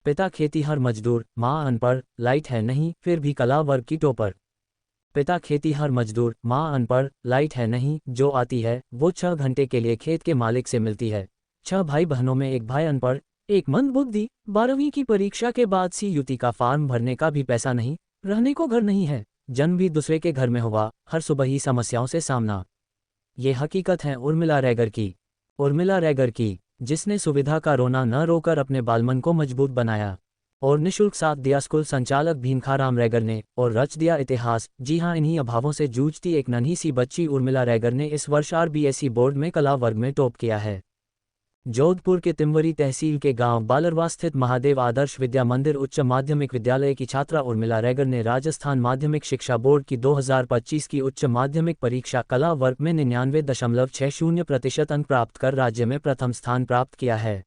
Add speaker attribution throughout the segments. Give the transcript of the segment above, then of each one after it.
Speaker 1: पिता खेतीहर मजदूर, माँ अनपढ़, लाइट है नहीं फिर भी कला वर्ग की टॉपर। पिता खेतीहर मजदूर, माँ अनपढ़, लाइट है नहीं, जो आती है वो 6 घंटे के लिए खेत के मालिक से मिलती है। 6 भाई बहनों में एक भाई अनपढ़, एक मंदबुद्धि। 12वीं की परीक्षा के बाद सी युति का फॉर्म भरने का भी पैसा नहीं, रहने को घर नहीं है, जन्म भी दूसरे के घर में हुआ, हर सुबह ही समस्याओं से सामना। ये हकीकत है उर्मिला रैगर की। उर्मिला रैगर की, जिसने सुविधा का रोना न रोकर अपने बालमन को मजबूत बनाया और निशुल्क साथ दिया स्कूल संचालक भीमखाराम रैगर ने, और रच दिया इतिहास। जी हां, इन्हीं अभावों से जूझती एक नन्ही सी बच्ची उर्मिला रैगर ने इस वर्ष आरबीएसई बोर्ड में कला वर्ग में टॉप किया है। जोधपुर के तिमवरी तहसील के गांव बालरवा स्थित महादेव आदर्श विद्या मंदिर उच्च माध्यमिक विद्यालय की छात्रा उर्मिला रैगर ने राजस्थान माध्यमिक शिक्षा बोर्ड की 2025 की उच्च माध्यमिक परीक्षा कला वर्ग में 99.60% अंक प्राप्त कर राज्य में प्रथम स्थान प्राप्त किया है।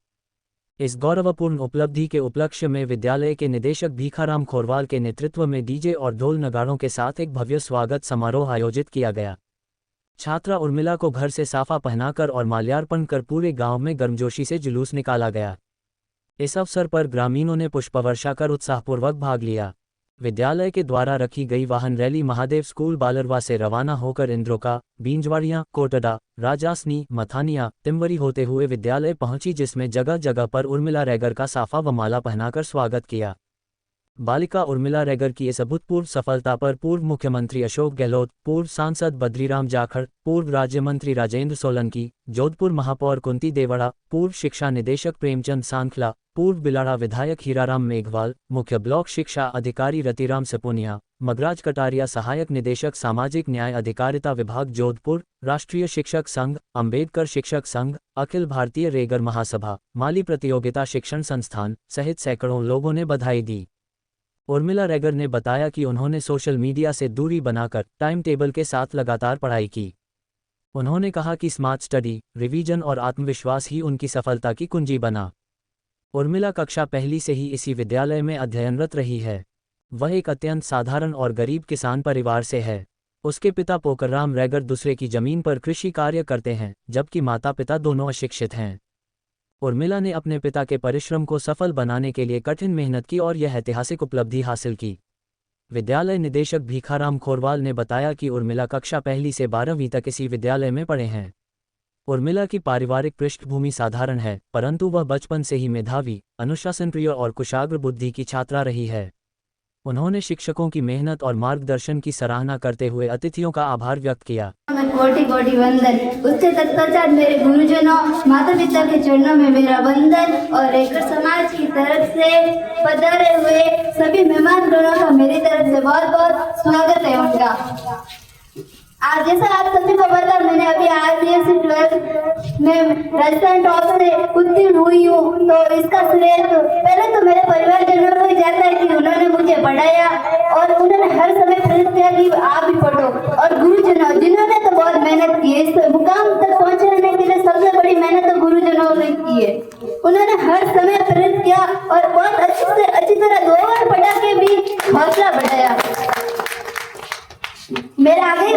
Speaker 1: इस गौरवपूर्ण उपलब्धि के उपलक्ष्य में विद्यालय के निदेशक भीखाराम खोरवाल के नेतृत्व में डीजे और ढोल नगाड़ों के साथ एक भव्य स्वागत समारोह आयोजित किया गया। छात्रा उर्मिला को घर से साफा पहनाकर और माल्यार्पण कर पूरे गांव में गर्मजोशी से जुलूस निकाला गया। इस अवसर पर ग्रामीणों ने पुष्पवर्षा कर उत्साहपूर्वक भाग लिया। विद्यालय के द्वारा रखी गई वाहन रैली महादेव स्कूल बालरवा से रवाना होकर इंद्रोका, बींजवाड़ियां, कोटड़ा, राजासनी, मथानिया, तिमवरी होते हुए विद्यालय पहुंची, जिसमें जगह जगह पर उर्मिला रैगर का साफा व माला पहनाकर स्वागत किया। बालिका उर्मिला रैगर की इस अभूतपूर्व सफलता पर पूर्व मुख्यमंत्री अशोक गहलोत, पूर्व सांसद बद्रीराम जाखड़, पूर्व राज्य मंत्री राजेंद्र सोलंकी, जोधपुर महापौर कुंती देवड़ा, पूर्व शिक्षा निदेशक प्रेमचंद सांखला, पूर्व बिलाड़ा विधायक हीराराम मेघवाल, मुख्य ब्लॉक शिक्षा अधिकारी रतिराम सपुनिया, मगराज कटारिया सहायक निदेशक सामाजिक न्याय अधिकारिता विभाग जोधपुर, राष्ट्रीय शिक्षक संघ, अंबेडकर शिक्षक संघ, अखिल भारतीय रैगर महासभा, माली प्रतियोगिता शिक्षण संस्थान सहित सैकड़ों लोगों ने बधाई दी। उर्मिला रैगर ने बताया कि उन्होंने सोशल मीडिया से दूरी बनाकर टाइम टेबल के साथ लगातार पढ़ाई की। उन्होंने कहा कि स्मार्ट स्टडी, रिवीजन और आत्मविश्वास ही उनकी सफलता की कुंजी बना। उर्मिला कक्षा पहली से ही इसी विद्यालय में अध्ययनरत रही है। वह एक अत्यंत साधारण और गरीब किसान परिवार से है। उसके पिता पोकरराम रैगर दूसरे की जमीन पर कृषि कार्य करते हैं, जबकि माता पिता दोनों अशिक्षित हैं। उर्मिला ने अपने पिता के परिश्रम को सफल बनाने के लिए कठिन मेहनत की और यह ऐतिहासिक उपलब्धि हासिल की। विद्यालय निदेशक भीखाराम खोरवाल ने बताया कि उर्मिला कक्षा पहली से 12वीं तक इसी विद्यालय में पढ़े हैं। उर्मिला की पारिवारिक पृष्ठभूमि साधारण है, परंतु वह बचपन से ही मेधावी, अनुशासनप्रिय और कुशाग्र बुद्धि की छात्रा रही है। उन्होंने शिक्षकों की मेहनत और मार्गदर्शन की सराहना करते हुए अतिथियों का आभार व्यक्त किया।
Speaker 2: कोटि कोटि वंदन। उसके तत्पश्चात मेरे गुरुजनों, माता पिता के चरणों में मेरा वंदन और रैगर समाज की तरफ से पधारे हुए सभी मेहमानगणों का मेरी तरफ से बहुत बहुत स्वागत है उनका। आज जैसा आप सभी को पता, मैंने अभी आरबीएसई 12 में राजस्थान टॉप से उत्तीर्ण हुई हूँ, तो इसका श्रेय तो पहले तो मेरे परिवारजनों को ही जाता है कि उन्होंने मुझे पढ़ाया और उन्होंने हर समय प्रेरित किया कि आप भी पढ़ो। और गुरुजनों, जिन्होंने तो बहुत मेहनत की है, इस मुकाम तक पहुँचने के लिए सबसे बड़ी मेहनत तो गुरुजनों ने की है। उन्होंने हर समय प्रेरित किया और बहुत अच्छी तरह 2 बार पढ़ा के भी हौसला बढ़ाया। मेरा आगे